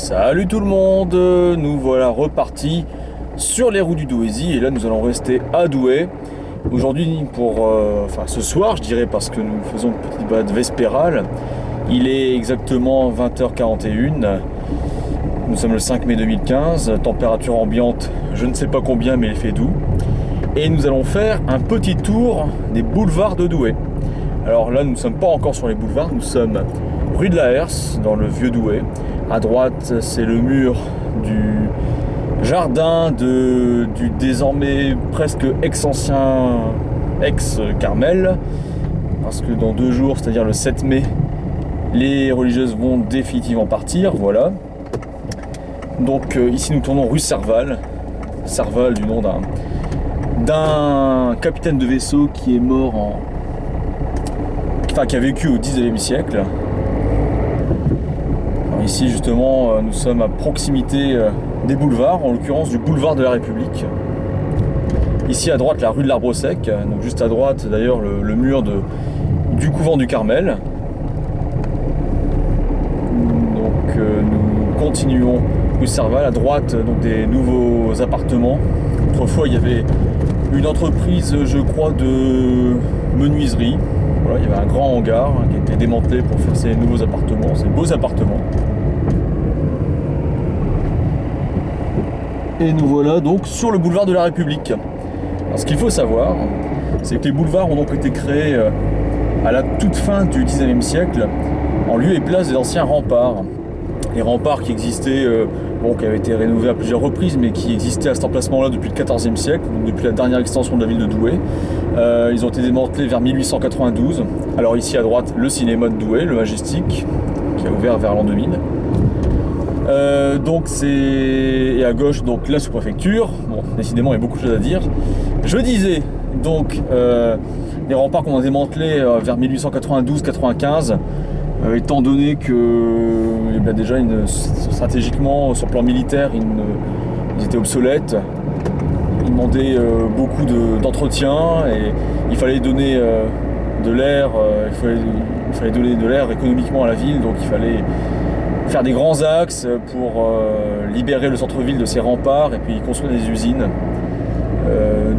Salut tout le monde, nous voilà repartis sur les routes du Douaisis et là nous allons rester à Douai. Aujourd'hui ce soir je dirais parce que nous faisons une petite balade vespérale. Il est exactement 20h41, nous sommes le 5 mai 2015, température ambiante je ne sais pas combien mais il fait doux. Et nous allons faire un petit tour des boulevards de Douai. Alors là nous ne sommes pas encore sur les boulevards, nous sommes rue de la Herse dans le vieux Douai. À droite, c'est le mur du jardin du désormais presque ex-ancien ex-Carmel. Parce que dans 2 jours, c'est-à-dire le 7 mai, les religieuses vont définitivement partir. Voilà. Donc ici, nous tournons rue Serval. Serval du nom d'un capitaine de vaisseau qui est mort qui a vécu au 19e siècle. Ici justement nous sommes à proximité des boulevards, en l'occurrence du boulevard de la République. Ici à droite la rue de l'Arbre Sec, donc juste à droite d'ailleurs le mur du couvent du Carmel. Donc nous continuons rue Serval, à droite donc des nouveaux appartements. Autrefois il y avait une entreprise je crois de menuiserie. Voilà, il y avait un grand hangar qui était démantelé pour faire ces nouveaux appartements, ces beaux appartements. Et nous voilà donc sur le boulevard de la République. Alors ce qu'il faut savoir, c'est que les boulevards ont donc été créés à la toute fin du 19e siècle en lieu et place des anciens remparts. Les remparts qui existaient, qui avaient été rénovés à plusieurs reprises, mais qui existaient à cet emplacement-là depuis le 14e siècle, donc depuis la dernière extension de la ville de Douai. Ils ont été démantelés vers 1892. Alors ici à droite, le cinéma de Douai, le Majestic, qui a ouvert vers l'an 2000. Et à gauche donc la sous-préfecture. Bon, décidément il y a beaucoup de choses à dire. Je disais donc les remparts qu'on a démantelés vers 1892-95, étant donné que déjà stratégiquement sur le plan militaire ils étaient obsolètes. Ils demandaient beaucoup d'entretien et il fallait donner de l'air, il fallait donner de l'air économiquement à la ville, donc il fallait faire des grands axes pour libérer le centre-ville de ses remparts et puis construire des usines.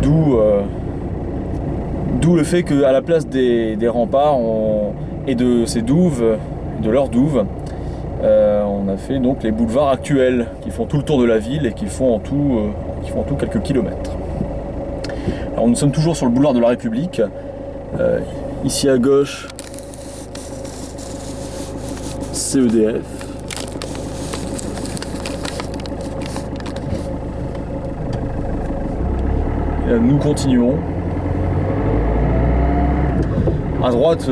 D'où le fait qu'à la place des remparts et de ces douves, de leurs douves, on a fait donc les boulevards actuels qui font tout le tour de la ville et qui font en tout quelques kilomètres. Alors nous sommes toujours sur le boulevard de la République. Ici à gauche, CEDF. Et là, nous continuons. À droite,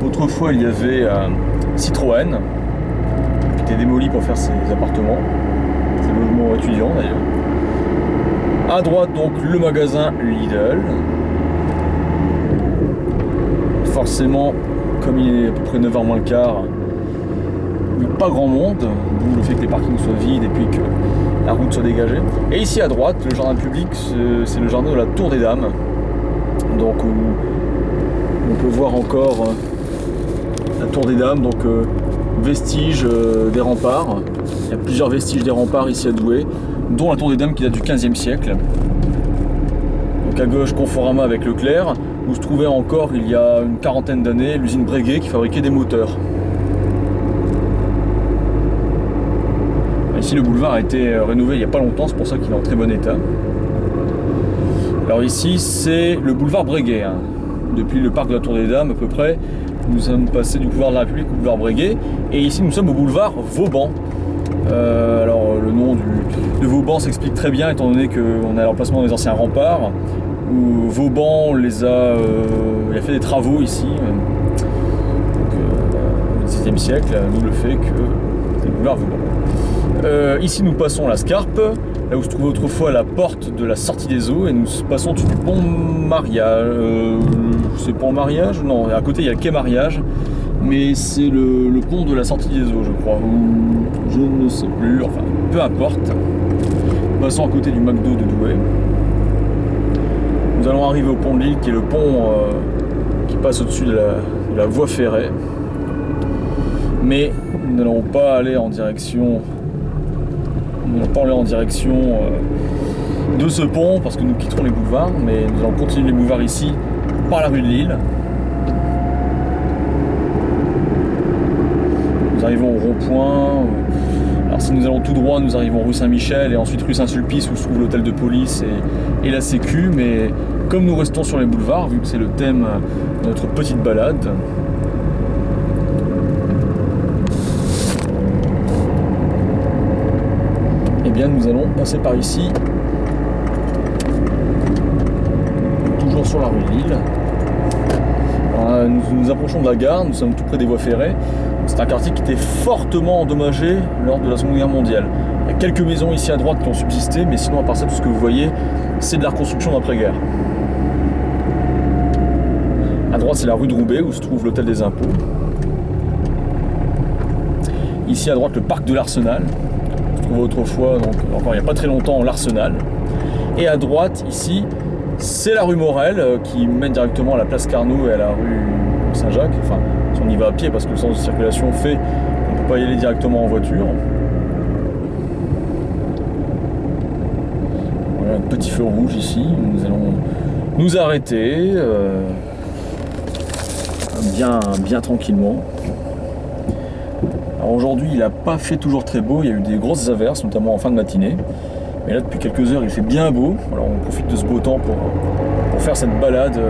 autrefois il y avait Citroën qui était démoli pour faire ses appartements, ses logements étudiants d'ailleurs. À droite donc le magasin Lidl. Forcément, comme il est à peu près 9h moins le quart, il n'y a pas grand monde, d'où le fait que les parkings soient vides et puis que la route soit dégagée. Et ici à droite, le jardin public, c'est le jardin de la Tour des Dames. Donc où on peut voir encore la Tour des Dames, donc vestiges des remparts. Il y a plusieurs vestiges des remparts ici à Douai, dont la Tour des Dames qui date du 15e siècle. Donc à gauche, Conforama avec Leclerc, où se trouvait encore il y a une quarantaine d'années l'usine Breguet qui fabriquait des moteurs. Ici le boulevard a été rénové il n'y a pas longtemps, c'est pour ça qu'il est en très bon état. Alors ici c'est le boulevard Breguet, hein. Depuis le parc de la Tour des Dames à peu près, nous sommes passés du boulevard de la République au boulevard Breguet, et ici nous sommes au boulevard Vauban. Alors le nom de Vauban s'explique très bien étant donné qu'on est à l'emplacement des anciens remparts, où Vauban il a fait des travaux ici, au XVIe siècle, d'où le fait que c'est le boulevard Vauban. Ici nous passons la Scarpe, là où se trouvait autrefois la porte de la sortie des eaux, et nous passons du pont Mariage. C'est pont Mariage? Non, à côté il y a le quai Mariage, mais c'est le pont de la sortie des eaux, je crois, ou je ne sais plus, enfin peu importe. Passons à côté du McDo de Douai. Nous allons arriver au pont de Lille, qui est le pont qui passe au-dessus de la voie ferrée. Mais nous n'allons pas aller en direction Nous n'allons pas aller en direction de ce pont parce que nous quitterons les boulevards, mais nous allons continuer les boulevards ici par la rue de Lille. Nous arrivons au rond-point. Alors si nous allons tout droit, nous arrivons rue Saint-Michel et ensuite rue Saint-Sulpice où se trouve l'hôtel de police et la Sécu. Mais comme nous restons sur les boulevards, vu que c'est le thème de notre petite balade, eh bien nous allons passer par ici, toujours sur la rue de Lille. Alors, nous approchons de la gare, nous sommes tout près des voies ferrées. C'est un quartier qui était fortement endommagé lors de la Seconde Guerre mondiale. Il y a quelques maisons ici à droite qui ont subsisté, mais sinon à part ça, tout ce que vous voyez, c'est de la reconstruction d'après-guerre. À droite, c'est la rue de Roubaix où se trouve l'hôtel des impôts. Ici à droite, le parc de l'Arsenal. On se trouvait autrefois, donc encore il n'y a pas très longtemps, l'Arsenal. Et à droite, ici, c'est la rue Morel qui mène directement à la place Carnot et à la rue Saint-Jacques. Enfin, si on y va à pied parce que le sens de circulation fait qu'on ne peut pas y aller directement en voiture. Voilà un petit feu rouge ici. Nous allons nous arrêter bien tranquillement. Alors aujourd'hui, il n'a pas fait toujours très beau. Il y a eu des grosses averses, notamment en fin de matinée. Mais là, depuis quelques heures, il fait bien beau. Alors on profite de ce beau temps pour faire cette balade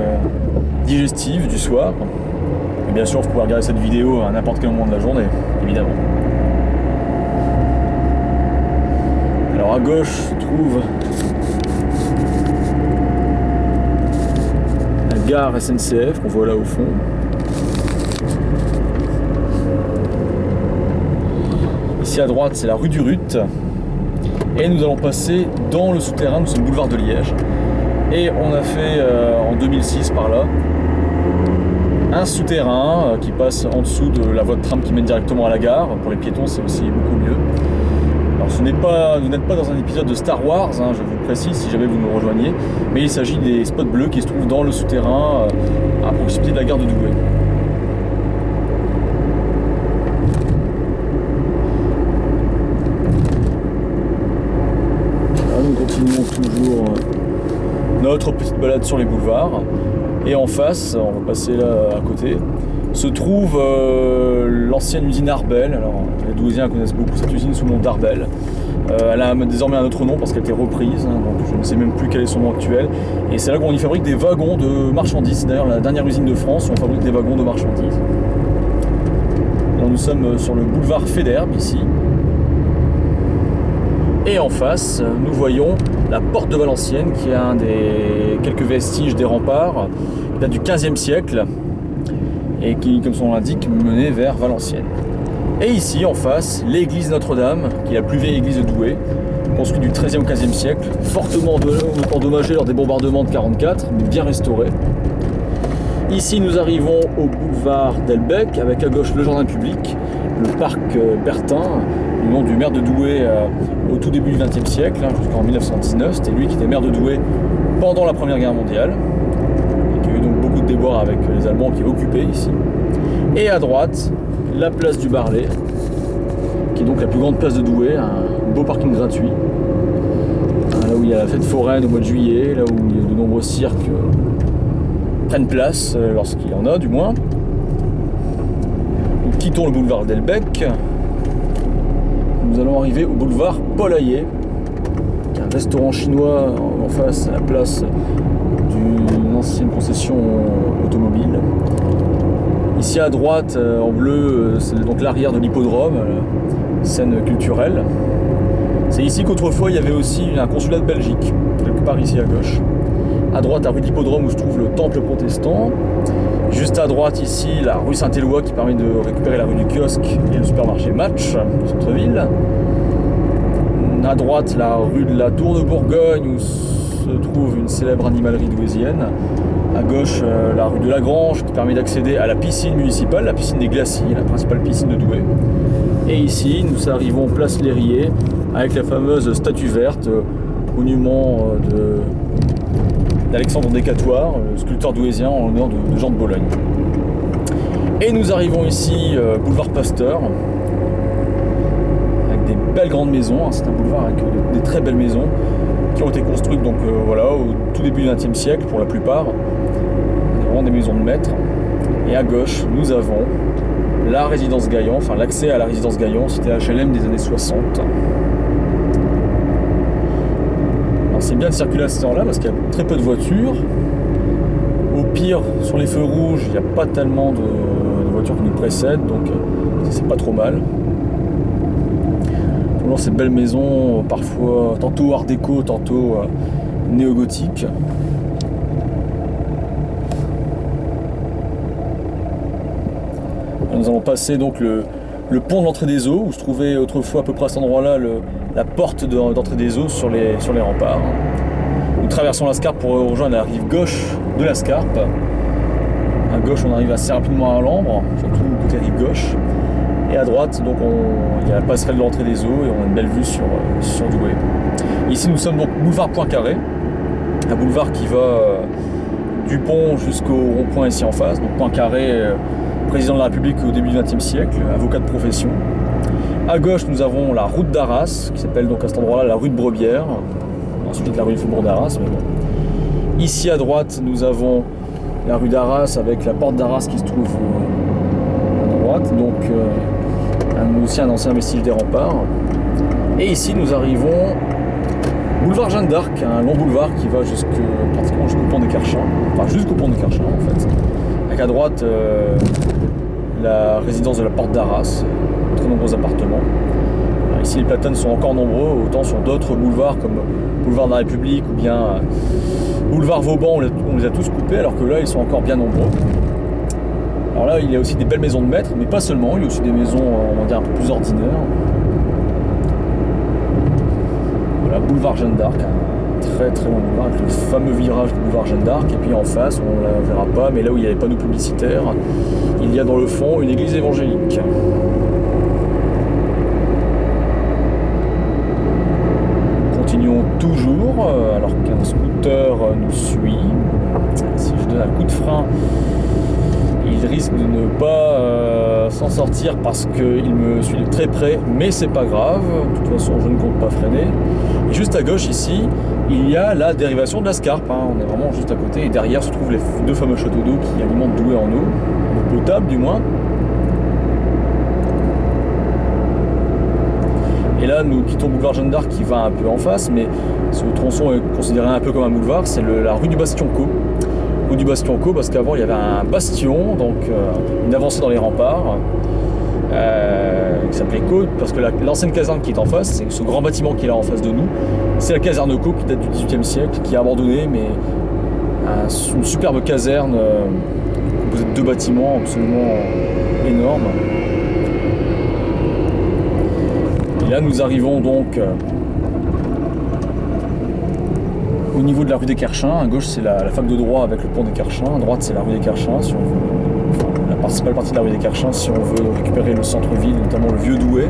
digestive du soir. Et bien sûr, vous pouvez regarder cette vidéo à n'importe quel moment de la journée, évidemment. Alors à gauche se trouve la gare SNCF qu'on voit là au fond. Ici à droite, c'est la rue du Rut. Et nous allons passer dans le souterrain de ce boulevard de Liège. Et on a fait en 2006 par là un souterrain qui passe en dessous de la voie de tram qui mène directement à la gare. Pour les piétons, c'est aussi beaucoup mieux. Alors vous n'êtes pas dans un épisode de Star Wars, hein, je vous précise si jamais vous nous rejoignez, mais il s'agit des spots bleus qui se trouvent dans le souterrain à proximité de la gare de Douai. Nous continuons toujours notre petite balade sur les boulevards. Et en face, on va passer là à côté, se trouve l'ancienne usine Arbel. Alors les Douaisiens connaissent beaucoup cette usine sous le nom d'Arbel. Elle a désormais un autre nom parce qu'elle a été reprise, hein, donc je ne sais même plus quel est son nom actuel. Et c'est là qu'on y fabrique des wagons de marchandises. C'est d'ailleurs la dernière usine de France où on fabrique des wagons de marchandises. Alors nous sommes sur le boulevard Faidherbe ici. Et en face, nous voyons la porte de Valenciennes qui est un des quelques vestiges des remparts qui date du XVe siècle et qui, comme son nom l'indique, menait vers Valenciennes. Et ici, en face, l'église Notre-Dame, qui est la plus vieille église de Douai, construite du XIIIe au XVe siècle, fortement endommagée lors des bombardements de 1944, mais bien restaurée. Ici, nous arrivons au boulevard Delbecq, avec à gauche le jardin public, le parc Bertin, du nom du maire de Douai au tout début du XXe siècle, jusqu'en 1919. C'était lui qui était maire de Douai pendant la Première Guerre mondiale, et qui a eu donc beaucoup de déboires avec les Allemands qui occupaient ici. Et à droite, la place du Barlet, qui est donc la plus grande place de Douai, un beau parking gratuit, là où il y a la fête foraine au mois de juillet, là où il y a de nombreux cirques prennent place, lorsqu'il y en a du moins. Nous quittons le boulevard Delbecq. Nous allons arriver au boulevard Paul Hayet, qui est un restaurant chinois en face à la place d'une ancienne concession automobile. Ici à droite, en bleu, c'est donc l'arrière de l'hippodrome, scène culturelle. C'est ici qu'autrefois il y avait aussi un consulat de Belgique, quelque part ici à gauche. À droite, la rue de l'hippodrome où se trouve le temple protestant. Juste à droite ici, la rue Saint-Éloi qui permet de récupérer la rue du kiosque et le supermarché Match du centre-ville. À droite, la rue de la Tour de Bourgogne où se trouve une célèbre animalerie douaisienne. À gauche, la rue de la Grange qui permet d'accéder à la piscine municipale, la piscine des Glacis, la principale piscine de Douai. Et ici, nous arrivons place Lérier avec la fameuse statue verte, monument d'Alexandre Decatoire, le sculpteur douaisien en l'honneur de Jean de Bologne. Et nous arrivons ici, boulevard Pasteur, avec des belles grandes maisons, hein. C'est un boulevard avec des très belles maisons qui ont été construites donc, voilà, au tout début du XXe siècle pour la plupart. Vraiment des maisons de maître. Et à gauche, nous avons la résidence Gaillan, enfin l'accès à la résidence Gaillan, c'était HLM des années 60. Alors c'est bien de circuler à cette heure-là parce qu'il y a très peu de voitures. Au pire, sur les feux rouges, il n'y a pas tellement de voitures qui nous précèdent, donc c'est pas trop mal. Toujours ces belles maisons, parfois tantôt art déco, tantôt néo-gothique. Nous allons passer donc le pont de l'entrée des eaux, où se trouvait autrefois à peu près à cet endroit-là la porte d'entrée des eaux sur les remparts. Nous traversons la Scarpe pour rejoindre la rive gauche de la Scarpe. À gauche, on arrive assez rapidement à Lambre, surtout côté rive gauche. Et à droite, donc il y a la passerelle de l'entrée des eaux et on a une belle vue sur Douai. Ici, nous sommes donc boulevard Poincaré, un boulevard qui va du pont jusqu'au rond-point ici en face. Donc Poincaré, président de la République au début du XXe siècle, avocat de profession. À gauche, nous avons la route d'Arras, qui s'appelle donc à cet endroit-là la rue de Brebière. Ensuite, la rue du Faubourg d'Arras. Mais bon. Ici à droite, nous avons la rue d'Arras avec la porte d'Arras qui se trouve à droite. Donc, aussi un ancien vestige des remparts. Et ici, nous arrivons boulevard Jeanne d'Arc, un long boulevard qui va pratiquement jusqu'au pont des Carchins. Enfin, jusqu'au pont des Carchins en fait. Avec à droite la résidence de la porte d'Arras, très nombreux appartements. Alors ici les platanes sont encore nombreux, autant sur d'autres boulevards comme boulevard de la République ou bien boulevard Vauban, on les a tous coupés alors que là ils sont encore bien nombreux. Alors là il y a aussi des belles maisons de maître, mais pas seulement, il y a aussi des maisons on va dire un peu plus ordinaires. Voilà, boulevard Jeanne d'Arc, très très long boulevard avec le fameux virage du boulevard Jeanne d'Arc, et puis en face on ne la verra pas mais là où il y a les panneaux publicitaires il y a dans le fond une église évangélique. Continuons toujours alors qu'un scooter nous suit. Si je donne un coup de frein il risque de ne pas s'en sortir parce qu'il me suit de très près, mais c'est pas grave, de toute façon je ne compte pas freiner. Et juste à gauche ici, il y a la dérivation de la Scarpe, hein. On est vraiment juste à côté et derrière se trouvent les deux fameux châteaux d'eau qui alimentent Douai en eau potable du moins. Et là nous quittons boulevard Jeanne d'Arc qui va un peu en face, mais ce tronçon est considéré un peu comme un boulevard, c'est la rue du Bastion-Caux. Rue du Bastion-Caux parce qu'avant il y avait un bastion, donc une avancée dans les remparts qui s'appelait Caux, parce que l'ancienne caserne qui est en face, c'est ce grand bâtiment qui est là en face de nous, c'est la caserne Caux qui date du XVIIIe siècle, qui est abandonnée, mais une superbe caserne composée de deux bâtiments absolument énormes. Et là nous arrivons donc au niveau de la rue des Carchins. À gauche c'est la fac de droit avec le pont des Carchins, à droite c'est la rue des Carchins, si on veut, la principale partie de la rue des Carchins si on veut récupérer le centre-ville, notamment le vieux Douai.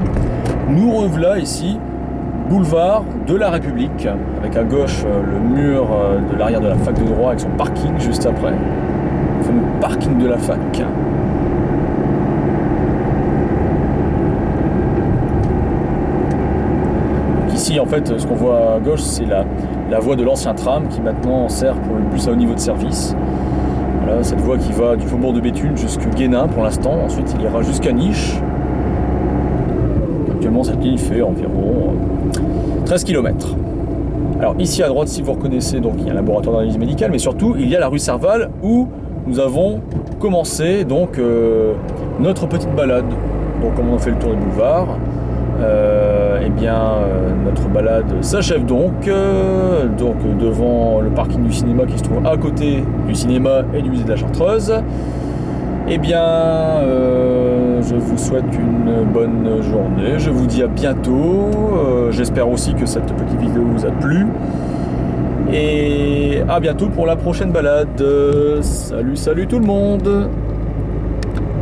Nous revoilà ici, boulevard de la République, avec à gauche le mur de l'arrière de la fac de droit avec son parking juste après, le fameux parking de la fac. Ici en fait ce qu'on voit à gauche c'est la voie de l'ancien tram qui maintenant sert pour le bus à haut niveau de service. Voilà, cette voie qui va du faubourg de Béthune jusqu'à Guénin pour l'instant, ensuite il ira jusqu'à Niche. Actuellement cette ligne fait environ 13 km. Alors ici à droite si vous reconnaissez, donc il y a un laboratoire d'analyse médicale, mais surtout il y a la rue Serval où nous avons commencé donc notre petite balade. Donc comme on a fait le tour du boulevard, notre balade s'achève donc devant le parking du cinéma qui se trouve à côté du cinéma et du musée de la Chartreuse. Je vous souhaite une bonne journée, je vous dis à bientôt, j'espère aussi que cette petite vidéo vous a plu et à bientôt pour la prochaine balade. Salut tout le monde.